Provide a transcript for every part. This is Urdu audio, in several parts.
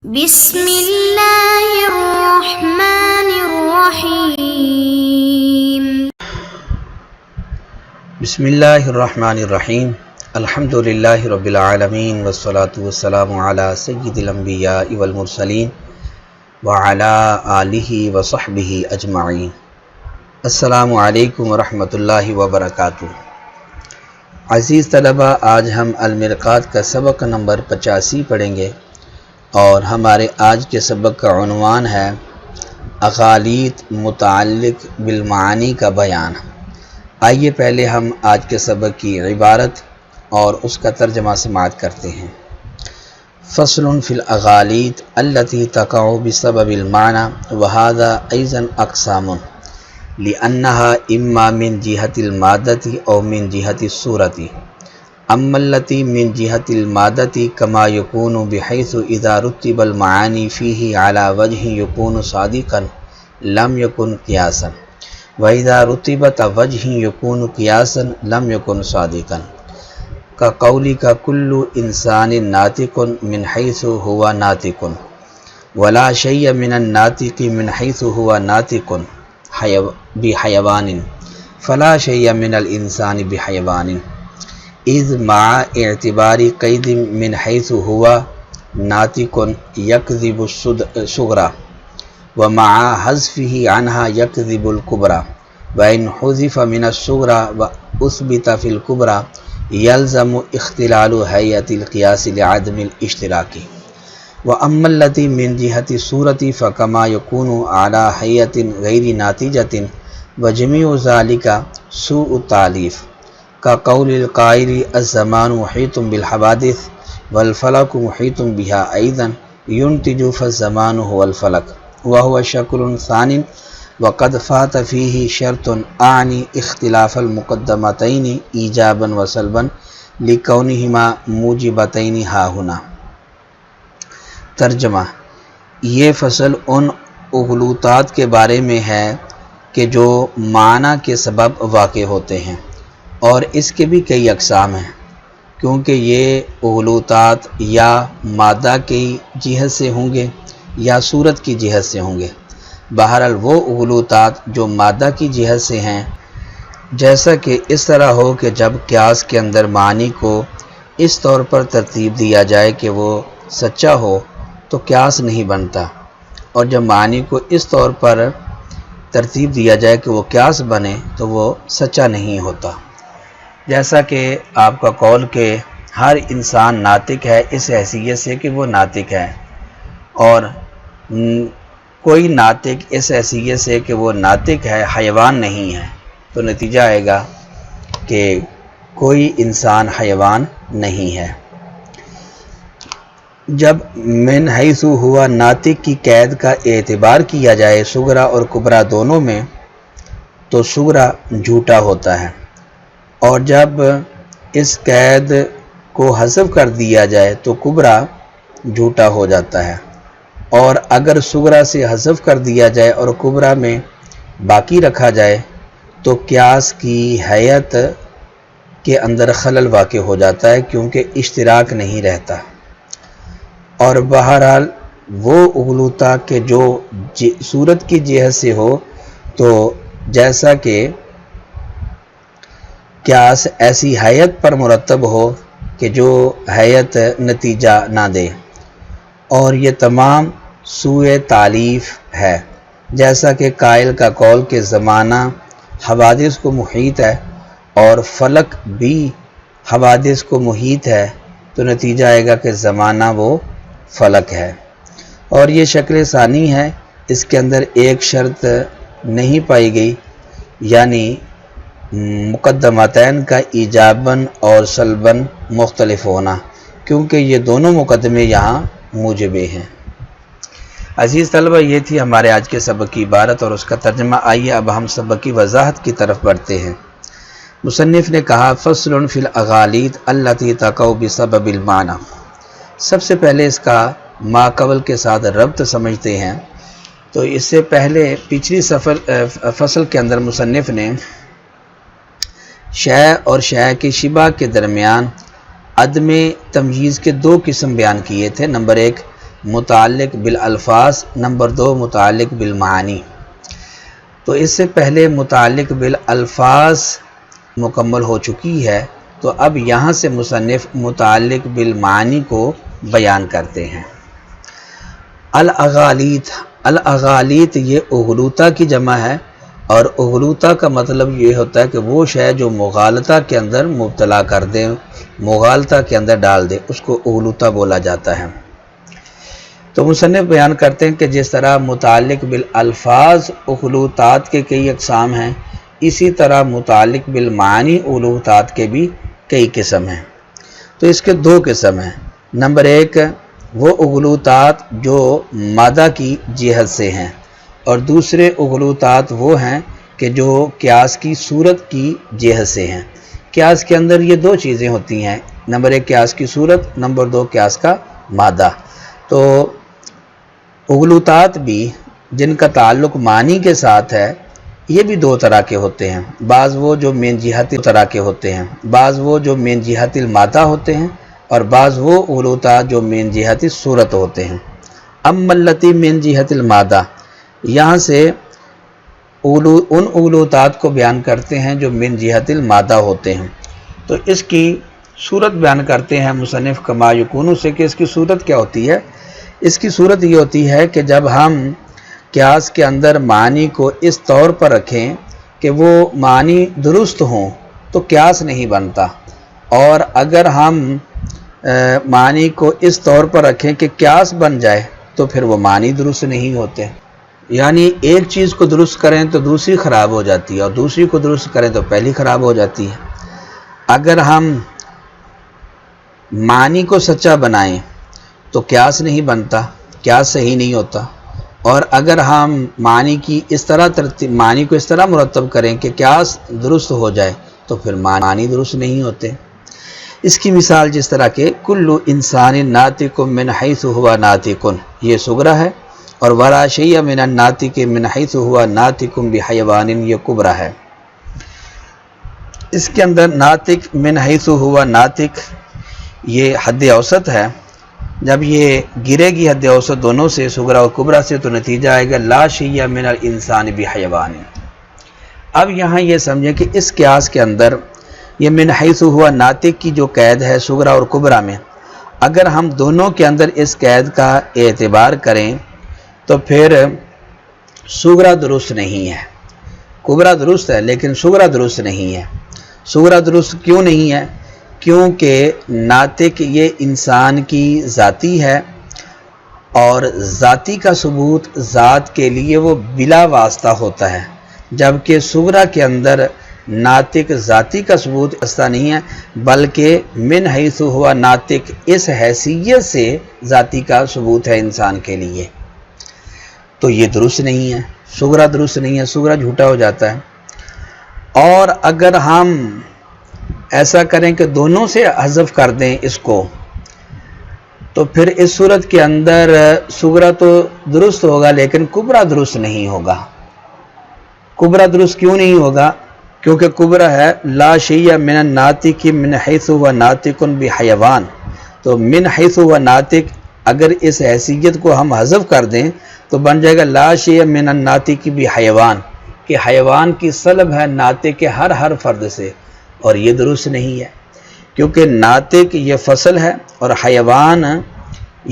بسم اللہ الرحمن الرحیم بسم اللہ الرحمن الرحیم الحمدللہ رب العالمین والصلاة والسلام علی سید الانبیاء والمرسلین وعلی آلہ وصحبہ اجمعین۔ السلام علیکم ورحمۃ اللہ وبرکاتہ۔ عزیز طلبہ، آج ہم المرقات کا سبق نمبر 85 پڑھیں گے اور ہمارے آج کے سبق کا عنوان ہے اغالیط متعلق بالمعانی کا بیان۔ آئیے پہلے ہم آج کے سبق کی عبارت اور اس کا ترجمہ سماعت کرتے ہیں۔ فصل فی الاغالیط التي تقع بسبب المعنى وهذا ايضا اقسام لانها اما من جهة المادة او من جهة الصورة، اما التي من جهة المادة كما يكون بحيث اذا رتب المعاني فيه على وجه يكون صادقا لم يكن قياسا، واذا رتبت وجه يكون قياسا لم يكن صادقا، كقولك كل انسان ناطق من حيث هو ناطق ولا شيء من الناطق من حيث هو ناطق بحيوان فلا شيء من الانسان بحيوان، اذ مع اعتبار قید من حيث هو ناطق يكذب الصغرى ومع حذفه عنها يكذب الكبرى، وإن حذف من الصغرى وأثبت في الكبرى يلزم اختلال هيئة القياس لعدم الاشتراك، وأما التي من جهة الصورة فكما يكون على هيئة غير ناتجة وجميع ذلك سوء التعليف، كقول القائل الزمان محيط بالحوادث والفلك محيط بها أيضا ينتج فالزمان هو الفلك، وهو شكل ثان وقد فات فيه شرط أعني اختلاف المقدمتين إيجابا وسلبا لكونهما موجبتين ها هنا۔ ترجمہ: یہ فصل ان اغلوطات کے بارے میں ہے کہ جو معنی کے سبب واقع ہوتے ہیں، اور اس کے بھی کئی اقسام ہیں، کیونکہ یہ اغلوطات یا مادہ کی جہت سے ہوں گے یا صورت کی جہت سے ہوں گے۔ بہرحال وہ اغلوطات جو مادہ کی جہت سے ہیں، جیسا کہ اس طرح ہو کہ جب قیاس کے اندر معنی کو اس طور پر ترتیب دیا جائے کہ وہ سچا ہو تو قیاس نہیں بنتا، اور جب معنی کو اس طور پر ترتیب دیا جائے کہ وہ قیاس بنے تو وہ سچا نہیں ہوتا۔ جیسا کہ آپ کا قول کہ ہر انسان ناطق ہے اس حیثیت سے کہ وہ ناطق ہے، اور کوئی ناطق اس حیثیت سے کہ وہ ناطق ہے حیوان نہیں ہے، تو نتیجہ آئے گا کہ کوئی انسان حیوان نہیں ہے۔ جب من حیث ہوا ناطق کی قید کا اعتبار کیا جائے صغرا اور کبرا دونوں میں، تو صغرا جھوٹا ہوتا ہے، اور جب اس قید کو حذف کر دیا جائے تو کبرا جھوٹا ہو جاتا ہے، اور اگر صغرا سے حذف کر دیا جائے اور کبرا میں باقی رکھا جائے تو قیاس کی حیت کے اندر خلل واقع ہو جاتا ہے، کیونکہ اشتراک نہیں رہتا۔ اور بہرحال وہ اغلوطہ کہ جو صورت کی جہت سے ہو، تو جیسا کہ قیاس ایسی حیت پر مرتب ہو کہ جو حیت نتیجہ نہ دے، اور یہ تمام سوء تعلیف ہے، جیسا کہ قائل کا قول کہ زمانہ حوادث کو محیط ہے اور فلک بھی حوادث کو محیط ہے، تو نتیجہ آئے گا کہ زمانہ وہ فلک ہے۔ اور یہ شکل ثانی ہے، اس کے اندر ایک شرط نہیں پائی گئی، یعنی مقدمتین کا ایجاباً اور سلباً مختلف ہونا، کیونکہ یہ دونوں مقدمے یہاں موجبے ہیں۔ عزیز طلبہ، یہ تھی ہمارے آج کے سبق کی عبارت اور اس کا ترجمہ۔ آئیے اب ہم سبق کی وضاحت کی طرف بڑھتے ہیں۔ مصنف نے کہا فصل فی الاغالیط التی تقع بسبب المعنی۔ سب سے پہلے اس کا ما قبل کے ساتھ ربط سمجھتے ہیں۔ تو اس سے پہلے پچھلی فصل کے اندر مصنف نے شے اور شے کی شبہ کے درمیان عدم تمییز کے دو قسم بیان کیے تھے۔ نمبر ایک متعلق بالالفاظ، نمبر 2 متعلق بالمعانی۔ تو اس سے پہلے متعلق بالالفاظ مکمل ہو چکی ہے، تو اب یہاں سے مصنف متعلق بالمعانی کو بیان کرتے ہیں۔ الاغالیط، الاغالیط یہ اغلوطہ کی جمع ہے، اور اغلوطہ کا مطلب یہ ہوتا ہے کہ وہ شے جو مغالطہ کے اندر مبتلا کر دے، مغالطہ کے اندر ڈال دے، اس کو اغلوطہ بولا جاتا ہے۔ تو مصنف بیان کرتے ہیں کہ جس طرح متعلق بالالفاظ اغلوطات کے کئی اقسام ہیں، اسی طرح متعلق بالمعانی اغلوطات کے بھی کئی قسم ہیں۔ تو اس کے 2 قسم ہیں۔ نمبر 1 وہ اغلوطات جو مادہ کی جہت سے ہیں، اور دوسرے اغلوطات وہ ہیں کہ جو قیاس کی صورت کی جہت سے ہیں۔ قیاس کے اندر یہ 2 چیزیں ہوتی ہیں، نمبر 1 قیاس کی صورت، نمبر 2 قیاس کا مادہ۔ تو اغلوطات بھی جن کا تعلق معنی کے ساتھ ہے، یہ بھی 2 طرح کے ہوتے ہیں۔ بعض وہ جو من جہت طرح کے ہوتے ہیں، بعض وہ جو من جہت المادہ ہوتے ہیں، اور بعض وہ اغلوطات جو من جہت صورت ہوتے ہیں۔ اما التی من جہت المادہ، یہاں سے ان اغلوطات کو بیان کرتے ہیں جو من جہت المادہ ہوتے ہیں۔ تو اس کی صورت بیان کرتے ہیں مصنف کما یکونو سے کہ اس کی صورت کیا ہوتی ہے۔ اس کی صورت یہ ہوتی ہے کہ جب ہم قیاس کے اندر معنی کو اس طور پر رکھیں کہ وہ معنی درست ہوں تو قیاس نہیں بنتا، اور اگر ہم معنی کو اس طور پر رکھیں کہ قیاس بن جائے تو پھر وہ معنی درست نہیں ہوتے۔ یعنی ایک چیز کو درست کریں تو دوسری خراب ہو جاتی ہے، اور دوسری کو درست کریں تو پہلی خراب ہو جاتی ہے۔ اگر ہم معنی کو سچا بنائیں تو قیاس نہیں بنتا، قیاس صحیح نہیں ہوتا، اور اگر ہم معنی کی اس طرح معنی کو اس طرح مرتب کریں کہ قیاس درست ہو جائے تو پھر معنی درست نہیں ہوتے۔ اس کی مثال جس طرح کہ کل انسان ناطق من حیث ہوا ناطق، یہ صغرا ہے، اور ولا شیء من الناطق من حیث ہوا ناطق بحیوان، یہ کبرا ہے۔ اس کے اندر ناطق من حیث ہوا ناطق یہ حد اوسط ہے، جب یہ گرے گی حد اوسط دونوں سے، صغرا اور کبرا سے، تو نتیجہ آئے گا لا شیء من الانسان بحیوان۔ اب یہاں یہ سمجھیں کہ اس قیاس کے اندر یہ من حیث ہوا ناطق کی جو قید ہے صغرا اور کبرا میں، اگر ہم دونوں کے اندر اس قید کا اعتبار کریں تو پھر صغرا درست نہیں ہے، کبرا درست ہے لیکن صغرا درست نہیں ہے۔ صغرا درست کیوں نہیں ہے؟ کیونکہ ناطق یہ انسان کی ذاتی ہے، اور ذاتی کا ثبوت ذات کے لیے وہ بلا واسطہ ہوتا ہے، جبکہ صغرا کے اندر ناطق ذاتی کا ثبوت واسطہ نہیں ہے، بلکہ من حیث ہوا ناطق اس حیثیت سے ذاتی کا ثبوت ہے انسان کے لیے۔ تو یہ درست نہیں ہے، صغرا درست نہیں ہے، صغرا جھوٹا ہو جاتا ہے۔ اور اگر ہم ایسا کریں کہ دونوں سے حذف کر دیں اس کو، تو پھر اس صورت کے اندر صغرا تو درست ہوگا لیکن کبرا درست نہیں ہوگا۔ کبرا درست کیوں نہیں ہوگا؟ کیونکہ کبرا ہے لا شیء من الناطق من حیث ہوا ناطق بحیوان، تو من حیث ہوا ناطق اگر اس حیثیت کو ہم حذف کر دیں تو بن جائے گا لا شیء من الناطق بحیوان، کہ حیوان کی سلب ہے ناطق کے ہر فرد سے، اور یہ درست نہیں ہے، کیونکہ ناطق یہ فصل ہے اور حیوان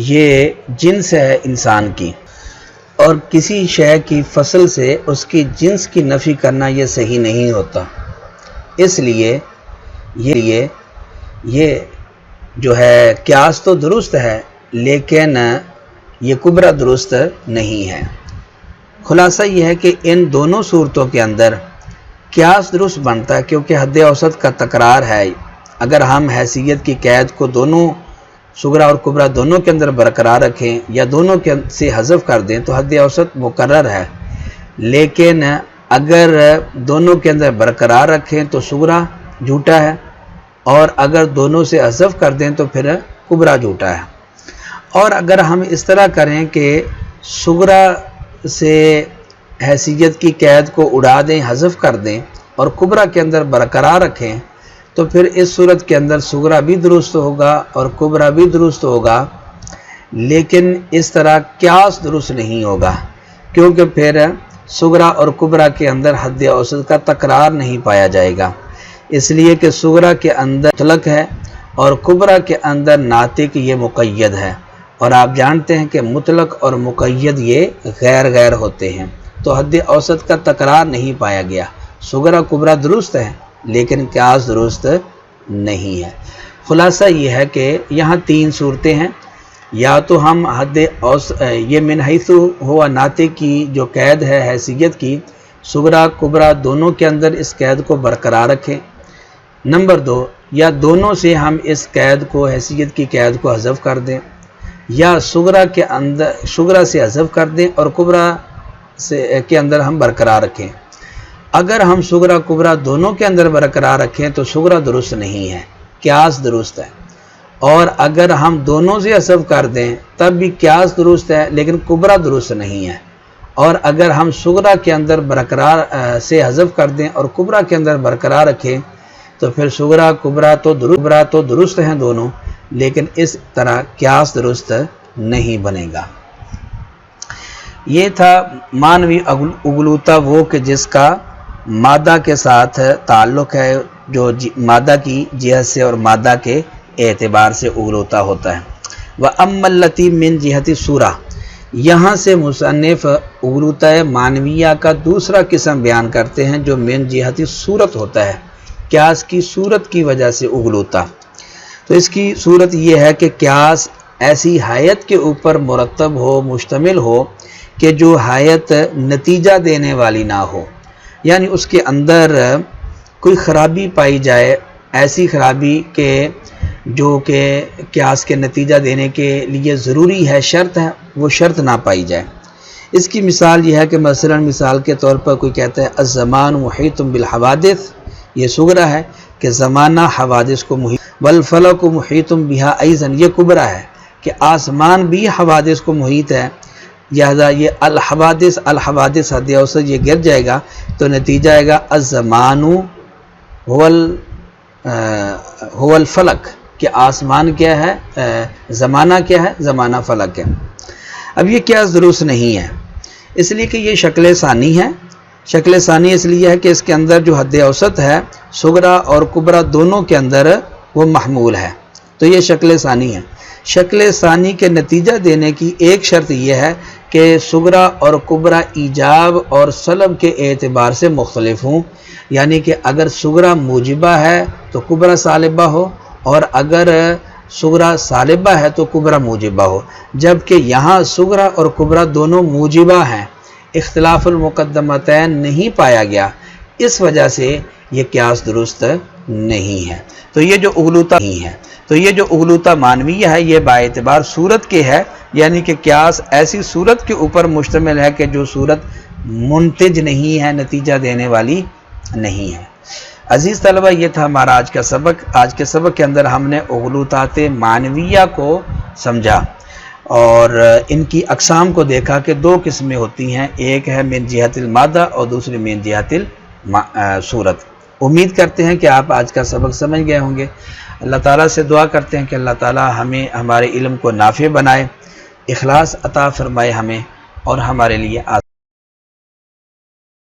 یہ جنس ہے انسان کی، اور کسی شے کی فصل سے اس کی جنس کی نفی کرنا یہ صحیح نہیں ہوتا۔ اس لیے یہ جو ہے قیاس تو درست ہے لیکن یہ کبرا درست نہیں ہے۔ خلاصہ یہ ہے کہ ان دونوں صورتوں کے اندر قیاس درست بنتا ہے کیونکہ حد اوسط کا تکرار ہے۔ اگر ہم حیثیت کی قید کو دونوں صغرا اور کبرا دونوں کے اندر برقرار رکھیں یا دونوں کے سے حذف کر دیں تو حد اوسط مقرر ہے، لیکن اگر دونوں کے اندر برقرار رکھیں تو صغرا جھوٹا ہے، اور اگر دونوں سے حذف کر دیں تو پھر کبرا جھوٹا ہے۔ اور اگر ہم اس طرح کریں کہ صغرا سے حیثیت کی قید کو اڑا دیں، حذف کر دیں، اور کبرا کے اندر برقرار رکھیں، تو پھر اس صورت کے اندر صغرا بھی درست ہوگا اور کبرا بھی درست ہوگا، لیکن اس طرح قیاس درست نہیں ہوگا، کیونکہ پھر صغرا اور کبرا کے اندر حد اوسط کا تکرار نہیں پایا جائے گا، اس لیے کہ صغرا کے اندر مطلق ہے اور کبرا کے اندر ناطق یہ مقید ہے، اور آپ جانتے ہیں کہ مطلق اور مقید یہ غیر ہوتے ہیں، تو حد اوسط کا تکرار نہیں پایا گیا۔ صغرا کبرا درست ہے لیکن قیاس درست نہیں ہے۔ خلاصہ یہ ہے کہ یہاں تین صورتیں ہیں، یا تو ہم حد اوسط یہ من حیث ہوا ناطق کی جو قید ہے حیثیت کی، صغرا کبرا دونوں کے اندر اس قید کو برقرار رکھیں۔ نمبر دو، یا دونوں سے ہم اس قید کو حیثیت کی قید کو حذف کر دیں، یا صغرا سے حذف کر دیں اور کبرا کے اندر ہم برقرار رکھیں۔ اگر ہم صغرا کبرا دونوں کے اندر برقرار رکھیں تو صغرا درست نہیں ہے، قیاس درست ہے، اور اگر ہم دونوں سے حذف کر دیں تب بھی قیاس درست ہے لیکن کبرا درست نہیں ہے، اور اگر ہم صغرا کے اندر برقرار سے حذف کر دیں اور کبرا کے اندر برقرار رکھیں تو پھر صغرا کبرا تو درست ہیں دونوں، لیکن اس طرح قیاس درست نہیں بنے گا۔ یہ تھا مانوی اغلوطہ، وہ کہ جس کا مادہ کے ساتھ تعلق ہے، جو مادہ کی جہت سے اور مادہ کے اعتبار سے اغلوطہ ہوتا ہے۔ وَأَمَّا الَّتِي مِن جِهَةِ الصُّورَةِ، یہاں سے مصنف اغلوطہ مانویہ کا دوسرا قسم بیان کرتے ہیں جو من جہت صورت ہوتا ہے، قیاس کی صورت کی وجہ سے اغلوطہ۔ تو اس کی صورت یہ ہے کہ قیاس ایسی حیت کے اوپر مرتب ہو، مشتمل ہو کہ جو حیت نتیجہ دینے والی نہ ہو، یعنی اس کے اندر کوئی خرابی پائی جائے، ایسی خرابی کہ جو کہ قیاس کے نتیجہ دینے کے لیے ضروری ہے، شرط ہے، وہ شرط نہ پائی جائے۔ اس کی مثال یہ ہے کہ مثال کے طور پر کوئی کہتا ہے الزمان محیط بالحوادث، یہ صغرا ہے کہ زمانہ حوادث کو محیط، والفلک محیط بہا ایضاً، یہ کبرا ہے کہ آسمان بھی حوادث کو محیط ہے، لہذا یہ الحوادث حد اوسط یہ گر جائے گا تو نتیجہ آئے گا الزمان هو الفلک، کہ آسمان کیا ہے، زمانہ کیا ہے، زمانہ فلک ہے۔ اب یہ قیاس درست نہیں ہے، اس لیے کہ یہ شکل ثانی ہے۔ شکل ثانی اس لیے ہے کہ اس کے اندر جو حد اوسط ہے صغرا اور کبرا دونوں کے اندر وہ محمول ہے، تو یہ شکل ثانی ہے۔ شکل ثانی کے نتیجہ دینے کی ایک شرط یہ ہے کہ صغرا اور کبرا ایجاب اور سلب کے اعتبار سے مختلف ہوں، یعنی کہ اگر صغرا موجبہ ہے تو کبرا سالبہ ہو، اور اگر صغرا سالبہ ہے تو کبرا موجبہ ہو، جبکہ یہاں صغرا اور کبرا دونوں موجبہ ہیں، اختلاف المقدمتین نہیں پایا گیا، اس وجہ سے یہ قیاس درست نہیں ہے۔ تو یہ جو اغلوطہ نہیں ہے، تو یہ جو اغلوطہ مانویہ ہے یہ باعتبار صورت کے ہے، یعنی کہ قیاس ایسی صورت کے اوپر مشتمل ہے کہ جو صورت منتج نہیں ہے، نتیجہ دینے والی نہیں ہے۔ عزیز طلبہ، یہ تھا ہمارا آج کا سبق۔ آج کے سبق کے اندر ہم نے اغلوطات مانویہ کو سمجھا اور ان کی اقسام کو دیکھا کہ دو قسمیں ہوتی ہیں، ایک ہے من جہت المادہ اور دوسری من جہت الصورت۔ امید کرتے ہیں کہ آپ آج کا سبق سمجھ گئے ہوں گے۔ اللہ تعالیٰ سے دعا کرتے ہیں کہ اللہ تعالیٰ ہمیں ہمارے علم کو نافع بنائے، اخلاص عطا فرمائے ہمیں اور ہمارے لیے